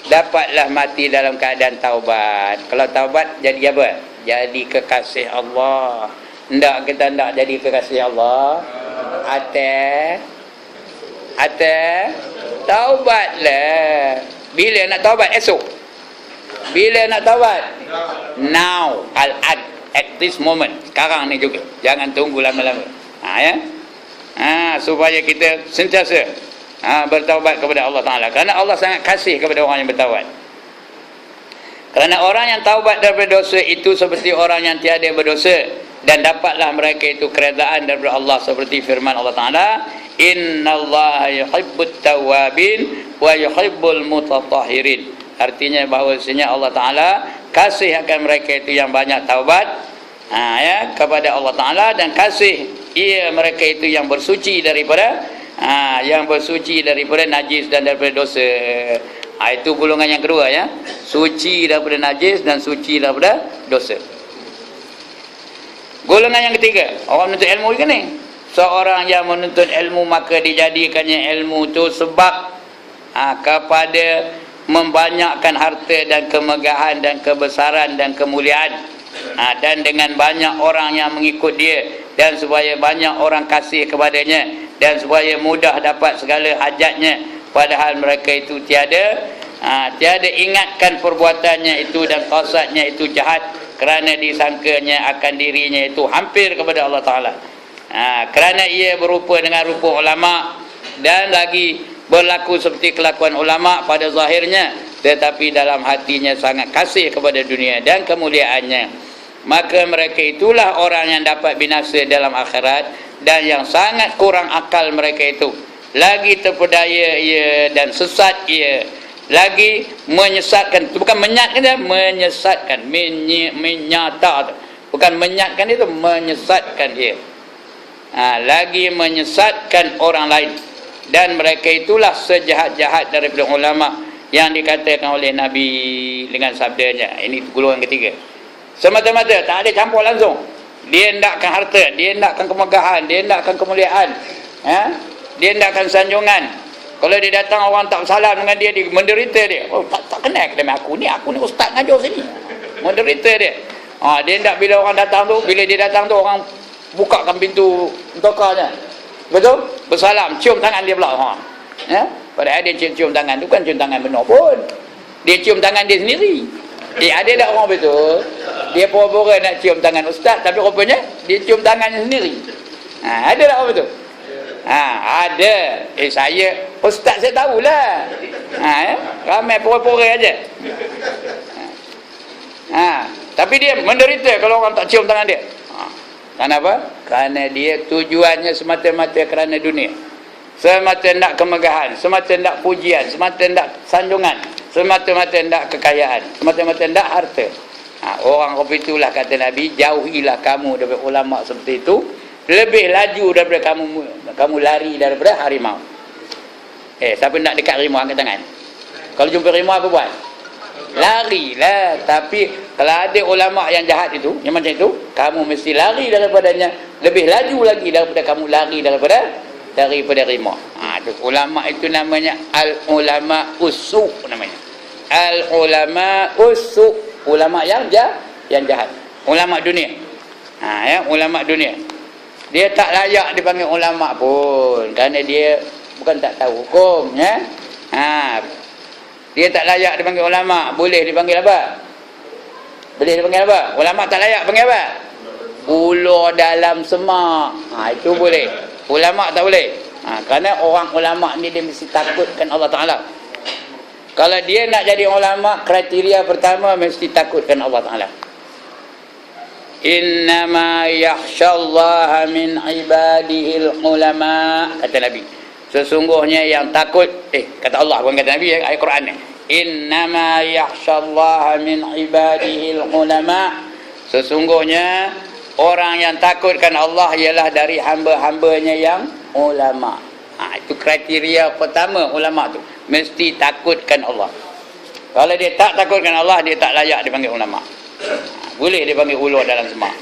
dapatlah mati dalam keadaan taubat. Kalau taubat jadi apa? Jadi kekasih Allah. Ndak kita ndak jadi kekasih Allah. taubatlah. Bila nak taubat? Esok. Bila nak taubat? Now. Al-an. At this moment. Sekarang ni juga. Jangan tunggu lama-lama. Supaya kita sentiasa bertaubat kepada Allah Ta'ala. Kerana Allah sangat kasih kepada orang yang bertaubat. Kerana orang yang taubat daripada dosa itu seperti orang yang tiada berdosa, dan dapatlah mereka itu keredaan daripada Allah, seperti firman Allah Ta'ala, innallaha yuhibbut tawwabin wa yuhibbul mutatahhirin. Artinya bahawasanya Allah Ta'ala kasih akan mereka itu yang banyak taubat kepada Allah Ta'ala, dan kasih mereka itu yang bersuci daripada najis dan daripada dosa. Itu golongan yang kedua, ya. Suci daripada najis dan suci daripada dosa. Golongan yang ketiga, orang menuntut ilmu juga ni. Seorang yang menuntut ilmu, maka dijadikannya ilmu itu sebab kepada membanyakkan harta dan kemegahan dan kebesaran dan kemuliaan, dan dengan banyak orang yang mengikut dia, dan supaya banyak orang kasih kepadanya, dan supaya mudah dapat segala hajatnya. Padahal mereka itu tiada ingatkan perbuatannya itu dan qasadnya itu jahat, kerana disangkanya akan dirinya itu hampir kepada Allah Ta'ala. Kerana ia berupa dengan rupa ulama, dan lagi berlaku seperti kelakuan ulama pada zahirnya, tetapi dalam hatinya sangat kasih kepada dunia dan kemuliaannya, maka mereka itulah orang yang dapat binasa dalam akhirat, dan yang sangat kurang akal mereka itu. Lagi terpedaya ia dan sesat ia, lagi menyesatkan. Itu bukan menyatkan dia, menyesatkan, menyata, bukan menyatkan itu, menyesatkan ia. Lagi menyesatkan orang lain, dan mereka itulah sejahat-jahat daripada ulama yang dikatakan oleh Nabi dengan sabdanya. Ini golongan ketiga. Semata-mata tak ada campur langsung. Dia hendakkan harta, dia hendakkan kemegahan, dia hendakkan kemuliaan, dia hendakkan sanjungan. Kalau dia datang orang tak salam dengan dia, dia menderita dia. Oh, tak kenal dengan aku ni ustaz ngajar sini. Menderita dia. Dia hendak bila orang datang tu, bila dia datang tu, orang bukakan pintu tokarnya. Betul? Bersalam, cium tangan dia pula. Padahal dia cium tangan tu bukan cium tangan benar pun. Dia cium tangan dia sendiri. Ada tak orang betul? Dia pura-pura nak cium tangan ustaz, tapi rupanya dia cium tangannya sendiri. Ada tak orang betul? Ada. Saya ustaz, saya tahulah. Ramai pura-pura aja. Tapi dia menderita kalau orang tak cium tangan dia. Kenapa? Kerana dia tujuannya semata-mata kerana dunia. Semata nak kemegahan, semata nak pujian, semata nak sanjungan, semata-mata nak kekayaan, semata-mata nak harta. Orang itulah kata Nabi, jauhilah kamu daripada ulama seperti itu, lebih laju daripada kamu lari daripada harimau. Siapa nak dekat harimau angkat tangan. Kalau jumpa harimau apa buat? Larilah. Tapi kalau ada ulama yang jahat itu, yang macam itu, kamu mesti lari daripadanya, lebih laju lagi daripada kamu lari daripada harimau. Ulama itu namanya al-ulama usu, namanya al-ulama usu, ulama yang jahat, ulama dunia. Ulama dunia, dia tak layak dipanggil ulama pun, kerana dia bukan tak tahu hukum, dia tak layak dipanggil ulama. Boleh dipanggil apa? Boleh dipanggil apa? Ulama tak layak panggil apa? Ular dalam semak. Itu boleh. Ulama tak boleh. Kerana orang ulama ni dia mesti takutkan Allah Ta'ala. Kalau dia nak jadi ulama, kriteria pertama mesti takutkan Allah Ta'ala. Innama yakhshallaha min ibadihil ulama, kata Nabi. Sesungguhnya yang takut, kata Allah, bukan kata Nabi, ayat Quran ni. Innama yakhshallaha min ibadihil ulama. Sesungguhnya orang yang takutkan Allah ialah dari hamba-hambanya yang ulama. Itu kriteria pertama ulama tu, mesti takutkan Allah. Kalau dia tak takutkan Allah, dia tak layak dipanggil ulama. Boleh dipanggil ular dalam semak.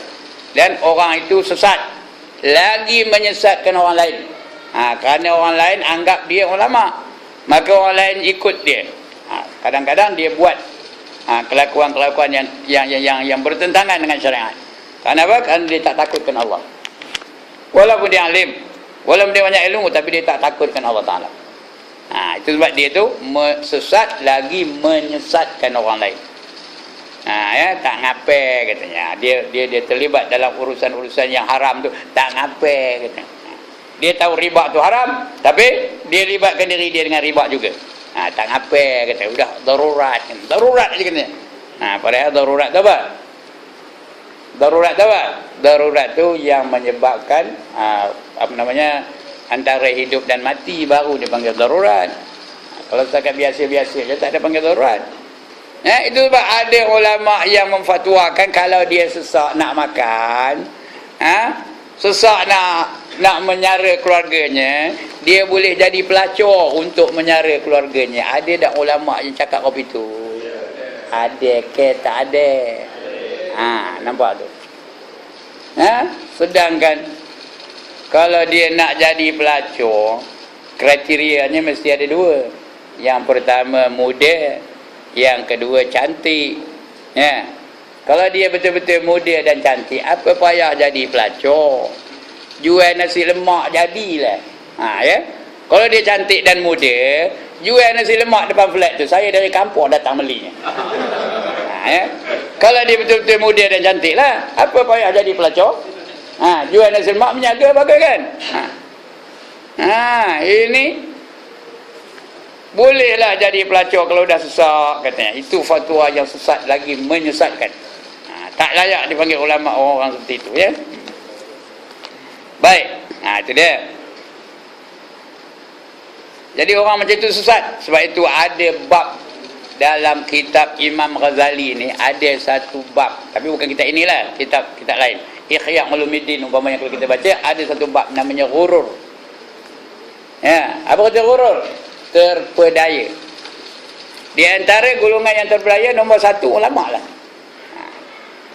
Dan orang itu sesat, lagi menyesatkan orang lain. Kerana orang lain anggap dia ulama, maka orang lain ikut dia. Kadang-kadang dia buat kelakuan-kelakuan yang bertentangan dengan syariat. Kenapa? Kerana dia tak takutkan Allah. Walaupun dia alim, walaupun dia banyak ilmu, tapi dia tak takutkan Allah Ta'ala. Itu sebab dia tu sesat lagi menyesatkan orang lain. Tak ngapai katanya. Dia terlibat dalam urusan-urusan yang haram tu, tak ngapai katanya. Dia tahu riba tu haram, tapi dia libatkan diri dia dengan riba juga. Tak ngapai katanya. Udah darurat aja katanya. Padahal darurat tu apa? Darurat tu yang menyebabkan antara hidup dan mati, baru dipanggil darurat. Kalau setakat biasa-biasa je tak ada panggil darurat. Itu sebab ada ulama yang memfatwakan kalau dia sesak nak makan, sesak nak menyara keluarganya, dia boleh jadi pelacur untuk menyara keluarganya. Ada tak ulama yang cakap apa itu? Ada ke tak ada? Nampak tu. Sedangkan kalau dia nak jadi pelacur, kriterianya mesti ada dua. Yang pertama muda, yang kedua cantik. Kalau dia betul-betul muda dan cantik, apa payah jadi pelacur? Jual nasi lemak jadilah. Kalau dia cantik dan muda, jual nasi lemak depan flat tu, saya dari kampung datang belinya. Kalau dia betul-betul muda dan cantik lah, apa payah jadi pelacur? Jual nasi lemak menyaga bagus kan? Ini bolehlah jadi pelacur kalau dah sesak katanya. Itu fatwa yang sesat lagi menyesatkan. Tak layak dipanggil ulama orang seperti itu, ya. Baik. Itu dia. Jadi orang macam itu sesat. Sebab itu ada bab dalam kitab Imam Ghazali ni, ada satu bab, tapi bukan kitab inilah, kitab lain. Ihya Ulumuddin umpamanya kalau kita baca, ada satu bab namanya ghurur. Apa kata ghurur? Terpedaya. Di antara golongan yang terpedaya, nombor satu ulama lah.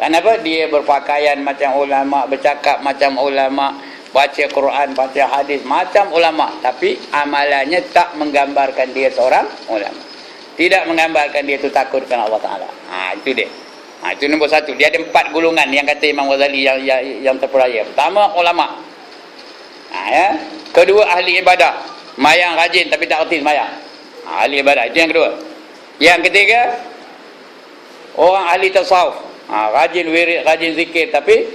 Kenapa? Dia berpakaian macam ulama, bercakap macam ulama, baca Quran, baca hadis macam ulama, tapi amalannya tak menggambarkan dia seorang ulama. Tidak menggambarkan dia itu takut kepada Allah Ta'ala. Itu dia. Itu nombor satu. Dia ada 4 golongan yang kata Imam Ghazali yang terpedaya. Pertama, ulama. Kedua, ahli ibadah. Mayang rajin tapi tak erti semayang. Ahli ibadah. Itu yang kedua. Yang ketiga, orang ahli tasawuf. Rajin wirid, rajin zikir, tapi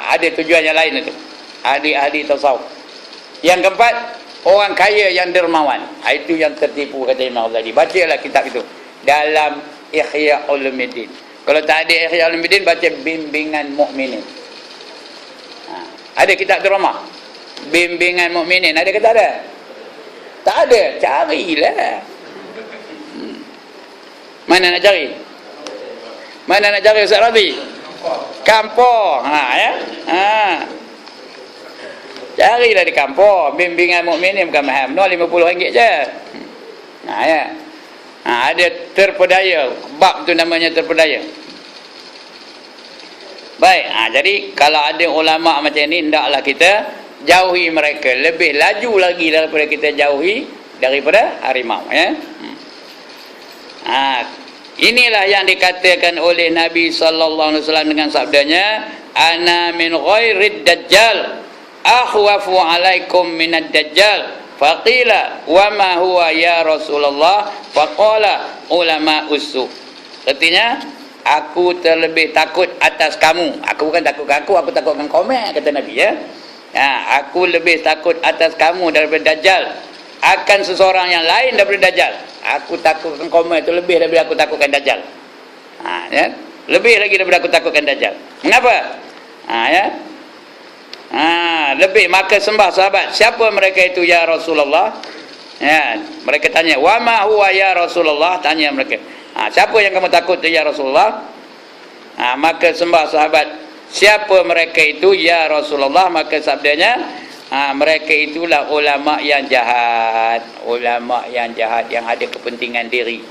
ada tujuan yang lain itu. Ahli tasawuf. Yang keempat, orang kaya yang dermawan. Itu yang tertipu kata Imam Ghazali. Bacalah kitab itu dalam Ihya Ulumuddin. Kalau tak ada Ihya Ulumuddin, baca Bimbingan Mukminin. Ada kitab tu rumah, Bimbingan Mukminin. Ada ke tak ada? Tak ada. Carilah. Mana nak cari? Mana nak cari Ustaz Rabi? Kampung. Carilah di kampung. Bimbingan Mukminin bukan mahal. RM50 je. Ada terpedaya. Bab tu namanya terpedaya. Baik. Jadi kalau ada ulama macam ni, hendaklah kita jauhi mereka. Lebih laju lagi daripada kita jauhi daripada harimau. Inilah yang dikatakan oleh Nabi SAW dengan sabdanya, ana min ghairid dajjal akhwafu alaikum minad dajjal. Faqila wa ma huwa ya Rasulullah? Faqala ulama usu. Artinya, aku terlebih takut atas kamu. Aku bukan takut aku takutkan komen, kata Nabi, ya. Aku lebih takut atas kamu daripada Dajjal. Akan seseorang yang lain daripada Dajjal. Aku takutkan komen itu lebih daripada aku takutkan Dajjal. Lebih lagi daripada aku takutkan Dajjal. Mengapa? Lebih. Maka sembah sahabat, siapa mereka itu ya Rasulullah? Mereka tanya, wa ma huwa ya Rasulullah? Tanya mereka, siapa yang kamu takut ya Rasulullah? Maka sembah sahabat, siapa mereka itu ya Rasulullah? Maka sabdanya, mereka itulah ulama yang jahat. Ulama yang jahat, yang ada kepentingan diri.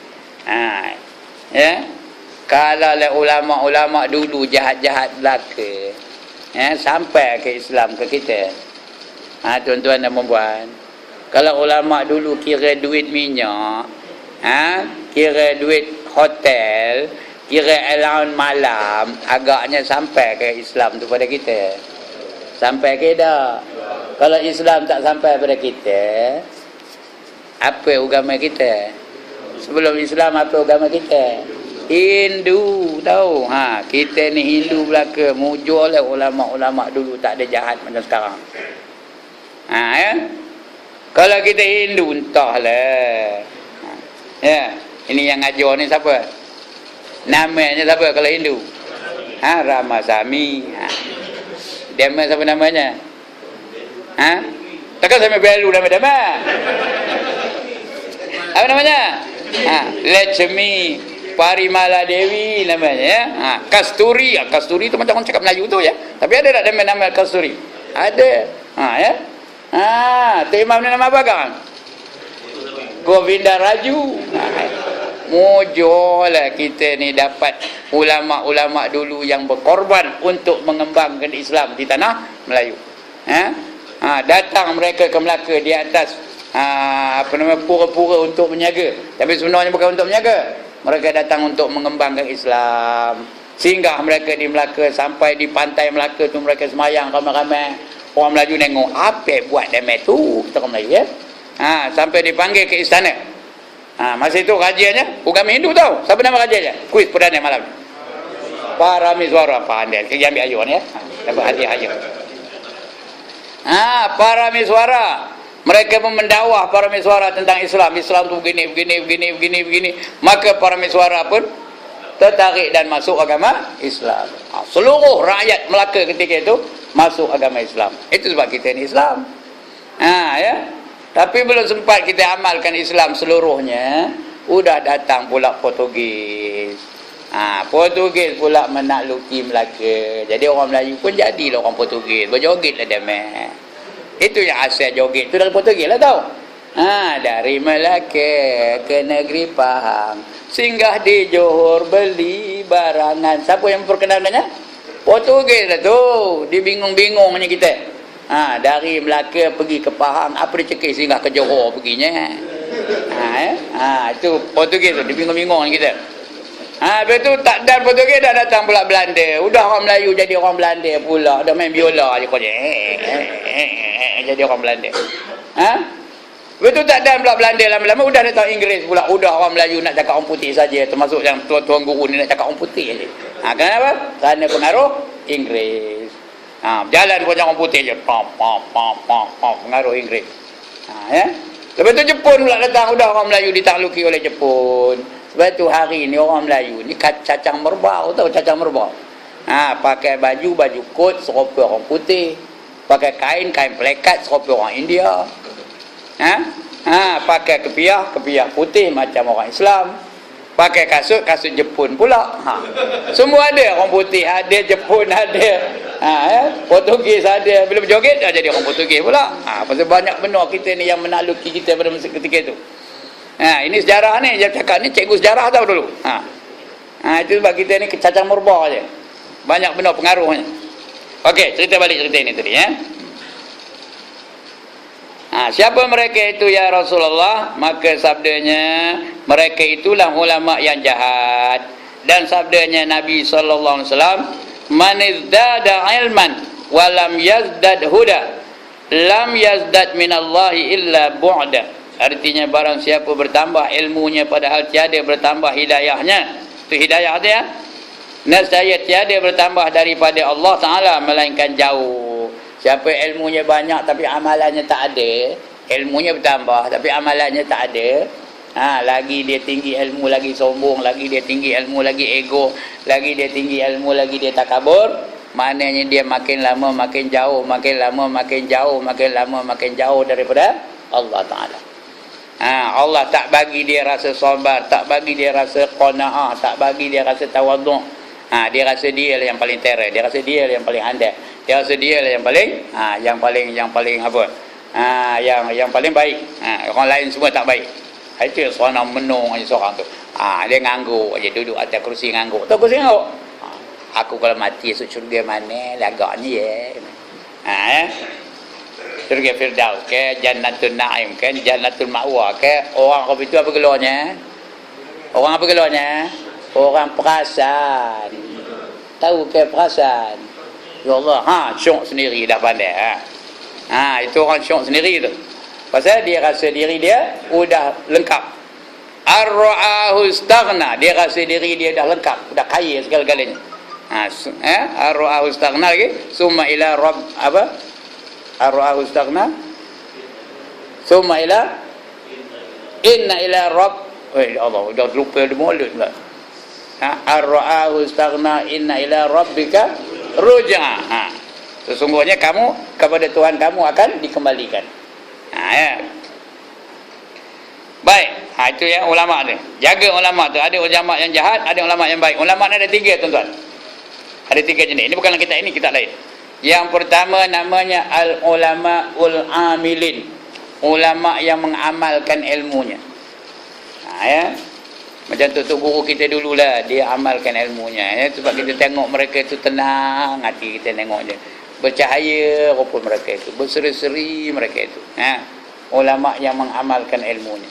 Kalau ulama-ulama dulu jahat-jahat belaka, sampai ke Islam ke kita. Tuan-tuan dan puan-puan, kalau ulama dulu kira duit minyak, kira duit hotel, kira allowance malam, agaknya sampai ke Islam tu pada kita. Sampai ke dah. Kalau Islam tak sampai pada kita, Apa agama kita? Sebelum Islam apa agama kita? Hindu, tahu. Kita ni Hindu belaka, mujur lah ulama-ulama dulu, tak ada jahat macam sekarang. Ya. Kalau kita Hindu entahlah. Ya, ini yang ajar ni siapa? Namanya siapa kalau Hindu? Ramasamy. Dia siapa namanya? Takkan sama Belu nama-nama. Apa namanya? Lechmi Parimala Dewi namanya ya. Kasturi. Kasturi itu macam orang cakap Melayu tu ya. Tapi ada tak nama Kasturi? Ada. Ya. Tu imam ni nama apa kan? Govinda Raju. Mujurlah kita ni dapat ulama-ulama dulu yang berkorban untuk mengembangkan Islam di tanah Melayu. Datang mereka ke Melaka di atas pura-pura untuk menjaga, tapi sebenarnya bukan untuk menjaga. Mereka datang untuk mengembangkan Islam. Singgah mereka di Melaka, sampai di pantai Melaka tu mereka semayang ramai-ramai. Orang Melayu tengok, apa buat damai tu? Kita orang Melayu ya. Sampai dipanggil ke istana. Masa itu rajanya agama Hindu tahu. Siapa nama rajanya? Kuis perdana malam. Paramiswara. Pandai. Kita ambil ayuan ya. Dapat hadiah ayuan. Paramiswara. Mereka pun mendakwah Paramiswara tentang Islam. Islam tu begini. Maka Paramiswara pun tertarik dan masuk agama Islam. Seluruh rakyat Melaka ketika itu masuk agama Islam. Itu sebab kita ni Islam. Ya. Tapi belum sempat kita amalkan Islam seluruhnya, udah datang pula Portugis. Portugis pula menakluki Melaka. Jadi orang Melayu pun jadilah orang Portugis. Berjogetlah damai. Itu yang asal joget tu dari Portugis lah tahu. Dari Melaka ke negeri Pahang, singgah di Johor beli barangan. Siapa yang perkenalannya? Portugis lah tu. Dibingung-bingungnya kita. Dari Melaka pergi ke Pahang, apa dia cekik singgah ke Johor perginya. Itu Portugis tu, dibingung-bingung kita. Lepas tu tak dan Portugis dah datang pula Belanda. Udah orang Melayu jadi orang Belanda pula. Dah main biola je kau je. Jadi orang Belanda. Lepas tu tak dan pula Belanda lama-lama udah datang Inggeris pula. Udah orang Melayu nak cakap orang putih saja. Termasuk yang tuan-tuan guru ni nak cakap orang putih je. Kenapa? Kerana pengaruh Inggeris. Jalan pun orang putih je. Pengaruh Inggeris. Ya. Lepas tu Jepun pula datang. Udah orang Melayu ditakluki oleh Jepun. Sebab tu hari ni orang Melayu ni cacang merbau, tahu cacang merbau? Pakai baju kot serupa orang putih. Pakai kain pelekat serupa orang India. Pakai kepiah putih macam orang Islam. Pakai kasut Jepun pula. Semua ada, orang putih ada, Jepun ada. Portugis ada. Bila berjoget dah jadi orang Portugis pula. Pasal banyak benar kita ni yang menakluki kita pada masa ketika itu. Ini sejarah ni, dia cakap ni cikgu sejarah tahu dulu. Itu sebab kita ni kecacang merbau je. Banyak benar pengaruhnya. Okey, cerita balik cerita ini tadi ya. Siapa mereka itu ya Rasulullah? Maka sabdanya, mereka itulah ulama yang jahat. Dan sabdanya Nabi sallallahu alaihi wasallam, man izdada ilman wa lam yazdad huda, lam yazdad minallahi illa bu'da. Artinya barang siapa bertambah ilmunya padahal tiada bertambah hidayahnya. Itu hidayah dia. Nescaya tiada bertambah daripada Allah Ta'ala melainkan jauh. Siapa ilmunya banyak tapi amalannya tak ada. Ilmunya bertambah tapi amalannya tak ada. Lagi dia tinggi ilmu lagi sombong. Lagi dia tinggi ilmu lagi ego. Lagi dia tinggi ilmu lagi dia takabur. Maknanya dia makin lama makin jauh. Makin lama makin jauh. Makin lama makin jauh daripada Allah Ta'ala. Allah tak bagi dia rasa sabar, tak bagi dia rasa qanaah, tak bagi dia rasa tawaduk. Dia rasa dia lah yang paling terror, dia rasa dia lah yang paling handal, dia rasa dia lah yang paling yang paling apa? Yang paling baik. Orang lain semua tak baik. Itu seorang menung aja seorang tu. Dia ngangguk aja, duduk atas kerusi ngangguk. Tahu kerusi ngangguk? Aku kalau mati esok syurga mana lagaknya ya. Syurga Firdaus ke Jannatul Naim ke Jannatul Ma'wa ke. Orang itu apa gelarnya? Orang apa gelarnya? Orang perasan. Tahu ke perasan? Ya Allah, syok sendiri dah pandai. Itu orang syok sendiri tu. Pasal dia rasa diri dia sudah lengkap. Ar-ra'ahu istaghna, dia rasa diri dia dah lengkap, dah kaya segala-galanya. Ar-ra'ahu istaghna lagi, summa ila rabb apa? Ar-ra'ahu istaghna, summa ila inna ila rabb. Allah dah lupa dia mulut pula. Ar-ra'ahu istaghna inna ila rabbika ruj'a. Sesungguhnya kamu kepada Tuhan kamu akan dikembalikan. Ya. Baik, itu ya ulama tu. Jaga ulama tu. Ada ulama yang jahat, ada ulama yang baik. Ulama ni ada 3 tuan-tuan. Ada 3 jenis. Ini bukanlah kita ini, kita lain. Yang pertama namanya al-ulama ul-amilin. Ulama yang mengamalkan ilmunya. Ya. Macam tu guru kita dululah, dia amalkan ilmunya. Ya. Sebab kita tengok mereka itu tenang hati kita tengok dia. Bercahaya rupa mereka itu, berseri-seri mereka itu. Ulama yang mengamalkan ilmunya.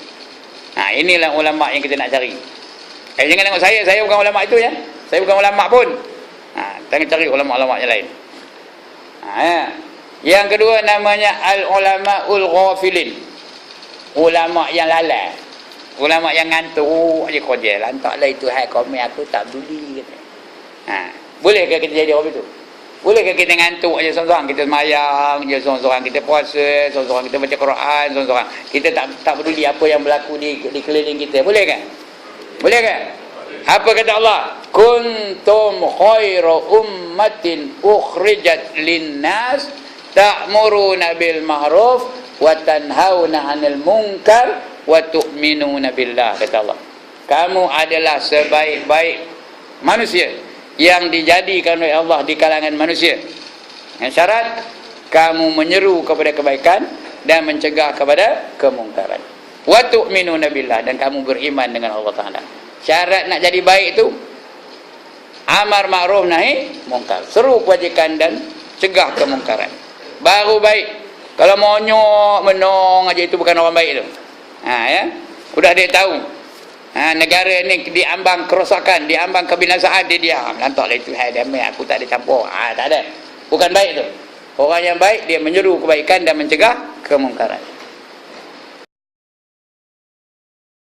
Inilah ulama yang kita nak cari. Jangan tengok saya bukan ulama itu ya. Saya bukan ulama pun. Jangan cari ulama-ulama yang lain. Yang kedua namanya al-ulamaul ghafilin. Ulama yang lalai. Ulama yang ngantuk aja kerja. Lantaklah itu hai komen aku tak peduli kata. Bolehkah kita jadi orang itu? Bolehkah kita ngantuk aja seorang-seorang, kita semayang je seorang-seorang, kita puasa seorang-seorang, kita baca Quran seorang-seorang, kita tak peduli apa yang berlaku di keliling kita? Bolehkah? Bolehkah? Apa kata Allah? Kuntum khairu ummatin ukhrijat linnas ta'muruna bil ma'ruf wa tanhauna 'anil munkar wa tu'minuna billah, kata Allah. Kamu adalah sebaik-baik manusia yang dijadikan oleh Allah di kalangan manusia. Dengan syarat kamu menyeru kepada kebaikan dan mencegah kepada kemungkaran. Wa tu'minuna billah, dan kamu beriman dengan Allah Taala. Syarat nak jadi baik itu amar ma'ruf nahi mungkar, seru kebajikan dan cegah kemungkaran, baru baik. Kalau monyok menong aja itu bukan orang baik tu. Ya, sudah dia tahu. Negara ni diambang kerosakan, diambang kebinasaan, dia diam. Lantaklah itu hai damai, aku tak ada campur. Tak ada. Bukan baik tu. Orang yang baik dia menyeru kebaikan dan mencegah kemungkaran.